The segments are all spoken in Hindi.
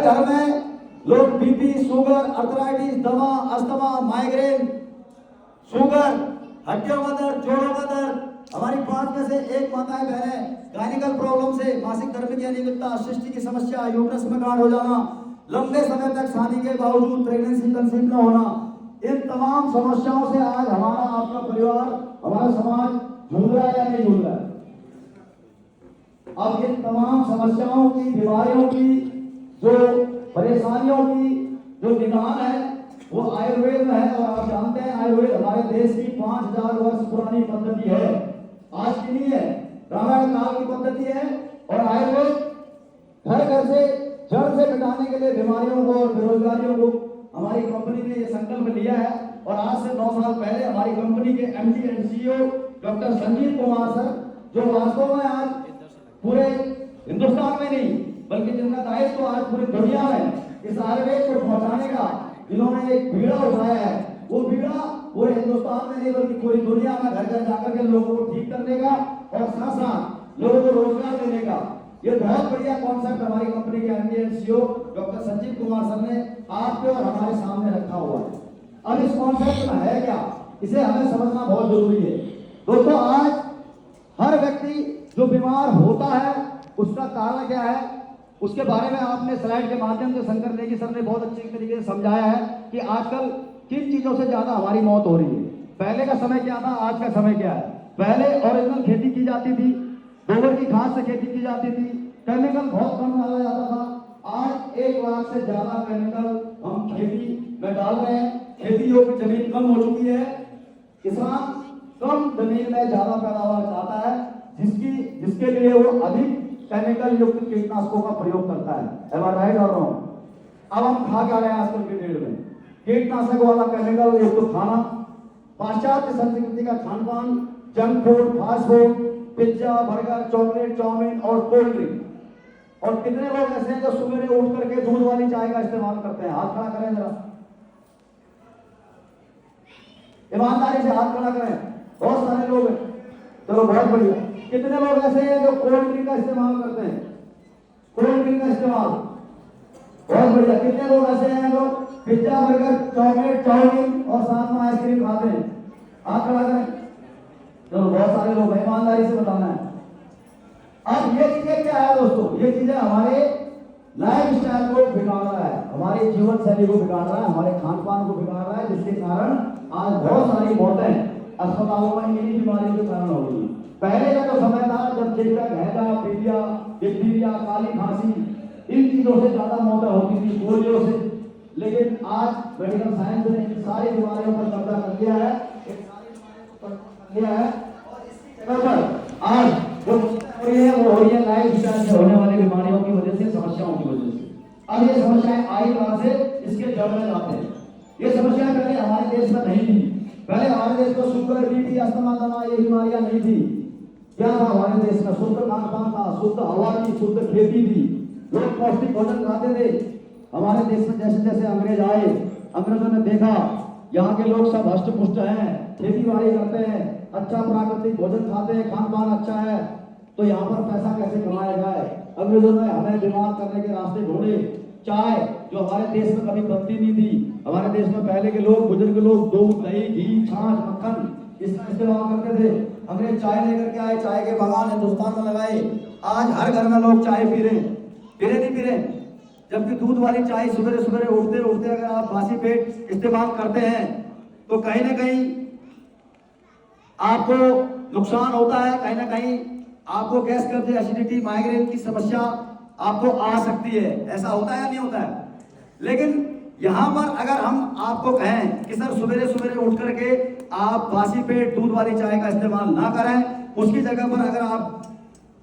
घर में लोग बीपी, शुगर, अर्थराइटिस, दमा, अस्थमा, माइग्रेन, शुगर, हड्डियों का दर्द, जोड़ों का दर्द, हमारी 5 में से 1 माताएं बहनें गायनिकल प्रॉब्लम से, मासिक धर्म की अनियमितता, शिष्ट की समस्या, यूट्रस में गांठ हो जाना, लंबे समय तक शादी के बावजूद प्रेगनेंसी कंसीव न होना, इन तमाम समस्याओं से आज हमारा आपका परिवार, हमारा समाज जूझ रहा है या नहीं जूझ रहा है? अब इन तमाम समस्याओं की, बीमारियों की, जो परेशानियों की जो निदान है वो आयुर्वेद में है। और आप जानते हैं आयुर्वेद हमारे देश की 5000 वर्ष पुरानी पद्धति है, आज की नहीं है, रामायण काल की पद्धति है। और आयुर्वेद घर घर से जड़ से मिटाने के लिए बीमारियों को और बेरोजगारियों को हमारी कंपनी ने ये संकल्प लिया है। और आज से 9 साल पहले हमारी कंपनी के MD and CEO doctor Sanjeev Kumar sir, जो वास्तव में आज पूरे हिंदुस्तान में नहीं बल्कि जिनका दायित्व आज पूरी दुनिया में इस आयुर्वेद को पहुंचाने का जिन्होंने एक बीड़ा उठाया है, वो बीड़ा पूरे हिंदुस्तान में नहीं बल्कि पूरी दुनिया में घर घर जाकर के लोगों को ठीक करने का और साथ साथ लोगों को रोजगार देने का ये बहुत बढ़िया कॉन्सेप्ट हमारी कंपनी के MD and CEO doctor Sanjeev Kumar sir ने आपके और हमारे सामने रखा हुआ है। अब इस कॉन्सेप्ट में है क्या, इसे हमें समझना बहुत जरूरी है। दोस्तों, आज हर व्यक्ति जो बीमार होता है उसका कारण क्या है, उसके बारे में आपने स्लाइड के माध्यम से शंकर नेगी सर ने बहुत अच्छे तरीके से समझाया है कि आजकल किन चीजों से ज्यादा हमारी मौत हो रही है। पहले का समय क्या था, आज का समय क्या है? पहले ओरिजिनल खेती की जाती थी, गोबर की खाद से खेती की जाती थी, केमिकल बहुत कम डाला जाता था। आज 1 लाख से ज्यादा केमिकल हम खेती में डाल रहे हैं। खेती योग्य जमीन कम हो चुकी है। किसान कम जमीन में ज्यादा पैदावार चाहता है, जिसके लिए वो अधिक केमिकल युक्त कीटनाशकों का प्रयोग करता है। Am I right or wrong? अब हम खा क्या रहे हैं आजकल के डेट में? कीटनाशक वाला केमिकल युक्त खाना, पाश्चात्य संस्कृति का खान पान, junk food, fast food, pizza, burger, chocolate, chow mein और कोल्ड ड्रिंक। और कितने लोग ऐसे हैं जो सुबह उठ करके दूध वाली चाय का इस्तेमाल करते हैं? हाथ खड़ा करें जरा, ईमानदारी से हाथ खड़ा करें। बहुत सारे लोग हैं, चलो बहुत बढ़िया। कितने लोग ऐसे हैं जो कोल्ड ड्रिंक का इस्तेमाल करते हैं? कोल्ड ड्रिंक का इस्तेमाल, बहुत बढ़िया। कितने लोग ऐसे हैं जो पिज्जा, बर्गर, चॉकलेट, चाउमीन और साथ में आइसक्रीम खाते हैं? हाथ खड़ा करें। चलो बहुत सारे लोग, ईमानदारी से बताना है। अब ये चीजें क्या है दोस्तों? ये चीजें हमारे लाइफ स्टाइल को बिगाड़ रहा है, हमारी जीवन शैली को बिगाड़ रहा है, हमारे खान पान को बिगाड़ रहा है, जिसके कारण आज बहुत सारी मौतें अस्पतालों में इन्हीं बीमारियों के कारण हो रही है। पहले का जो समय था जब चेचक, हैजा, पीलिया, डिप्थीरिया, काली खांसी, इन चीजों से ज्यादा मौतें होती थी, पोलियो से। लेकिन आज मेडिकल साइंस ने इन सारी बीमारियों पर कब्जा कर लिया है, और इसकी जगह पर आज जो हो रही है वो हो रही है लाइफ स्टाइल से होने वाली बीमारियों की वजह से, समस्याओं की वजह से। अब ये समस्याएं आई कहां से? इसके जड़ में जाते हैं। ये समस्याएं पहले हमारे देश में नहीं थी। पहले हमारे देश में शुगर, बीपी, अस्थमा, दमा ये बीमारियां नहीं थी। क्या था हमारे देश में? शुद्ध खान पान था, शुद्ध हवा थी, शुद्ध खेती थी, लोग पौष्टिक भोजन खाते थे। हमारे देश में जैसे जैसे अंग्रेज आए, अंग्रेजों ने देखा यहाँ के लोग सब हष्ट पुष्ट हैं, खेती बाड़ी करते हैं, अच्छा प्राकृतिक भोजन खाते हैं, खान पान अच्छा है, तो यहाँ पर पैसा कैसे कमाया जाए। अंग्रेजों ने हमें बीमार करने के रास्ते ढूंढे। चाय जो हमारे देश में कभी बनती नहीं थी, हमारे देश में पहले के लोग, बुजुर्ग लोग दूध, दही, घी, छाछ, मक्खन इसका इस्तेमाल करते थे। अंग्रेज चाय लेकर के आए, चाय के बागान हिंदुस्तान में लगाए। आज हर घर में लोग चाय पी रहे हैं, नहीं पी रहे। जबकि दूध वाली चाय सुबह सुबह उठते उठते अगर आप बासी पेट इस्तेमाल करते हैं तो कहीं ना कहीं आपको नुकसान होता है, कहीं ना कहीं आपको गैस, कब्ज, एसिडिटी, माइग्रेन की समस्या आपको आ सकती है। ऐसा होता है या नहीं होता है? लेकिन यहाँ पर अगर हम आपको कहें कि सर सुबह सुबह उठ करके आप बासी पेट दूध वाली चाय का इस्तेमाल ना करें, उसकी जगह पर अगर आप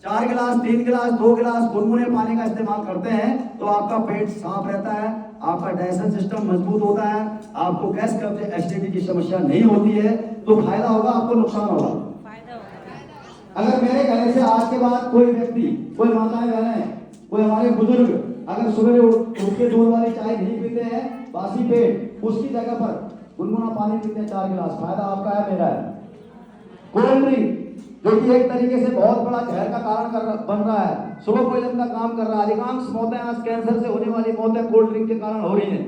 4 गिलास, 3 गिलास, 2 गिलास गुनगुने पानी का इस्तेमाल करते हैं तो आपका पेट साफ रहता है, आपका डाइजेशन सिस्टम मजबूत होता है, आपको गैस, कब्ज, एसिडिटी की समस्या नहीं होती है। तो फायदा होगा, आपको नुकसान होगा? अगर मेरे कहने से आज के बाद कोई व्यक्ति, कोई माताएं बहनें, कोई हमारे बुजुर्ग अगर सुबह उठ के दूध वाली चाय नहीं पीते हैं बासी पेट, उसकी जगह पर गुनगुना पानी पीते हैं 4 गिलास, फायदा आपका है, मेरा है। कोल्ड ड्रिंक जो कि एक तरीके से बहुत बड़ा जहर का कारण बन रहा है, स्लो पॉइजन का काम कर रहा है। अधिकांश मौतें आज कैंसर से होने वाली मौतें कोल्ड ड्रिंक के कारण हो रही हैं।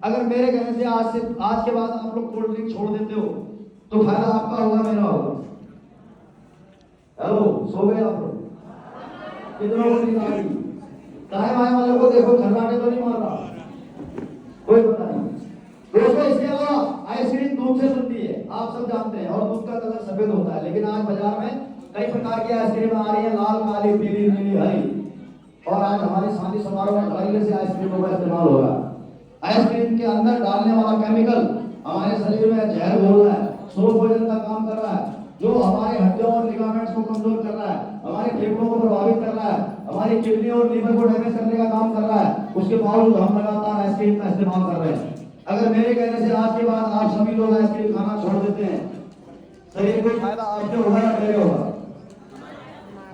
अगर मेरे कहने से आज के बाद आप लोग कोल्ड ड्रिंक छोड़ देते हो तो फायदा आपका होगा, मेरा होगा। हेलो, सो गए आप लोग? कितनों को नींद आ गई? दाएं बाएं वालों को देखो, खर्राटे तो नहीं मार रहा, कोई पता नहीं। दोस्तों, इसके अलावा आइसक्रीम दूध से बनती है, आप सब जानते हैं, और दूध का कलर सफेद होता है। लेकिन आज बाजार में कई प्रकार की आइसक्रीम आ रही है, लाल, काली, पीली, नीली, हरी। और आज हमारे शादी समारोह में तरीके से आइसक्रीमों का इस्तेमाल होगा। आइसक्रीम के अंदर डालने वाला केमिकल हमारे शरीर में जहर घोल रहा है, स्लो पॉइजन का काम कर रहा है, जो हमारे हड्डियों और लिगामेंट्स को कमजोर कर रहा है, हमारे फेफड़ों को प्रभावित कर रहा है, हमारी किडनी और लीवर को डैमेज करने का काम कर रहा है। उसके बावजूद हम लगातार आइसक्रीम का इस्तेमाल कर रहे हैं। अगर मेरे कहने से आज के बाद आप सभी लोग आइसक्रीम खाना छोड़ देते हैं, शरीर को फायदा आपके होगा या मेरे होगा?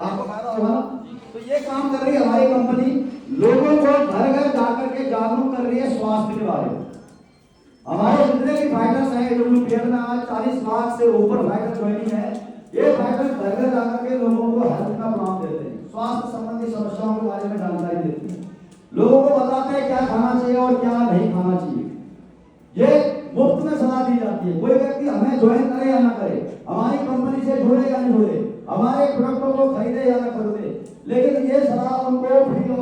आपको फायदा होगा ना? तो ये काम कर रही है हमारी कंपनी, लोगों को घर घर जाकर के जागरूक कर रही है स्वास्थ्य के बारे में। हमारे जितने भी फाइटर्स हैं WPL में, आज 40 लाख से ऊपर फाइटर ज्वाइनिंग है। ये फाइटर्स घर घर जाकर के लोगों को हेल्थ का प्लान देते हैं, स्वास्थ्य संबंधी समस्याओं के बारे में जानकारी देते हैं, लोगों को बताते हैं क्या खाना चाहिए और क्या नहीं खाना चाहिए। ये मुफ्त में सलाह दी जाती है। कोई व्यक्ति हमें ज्वाइन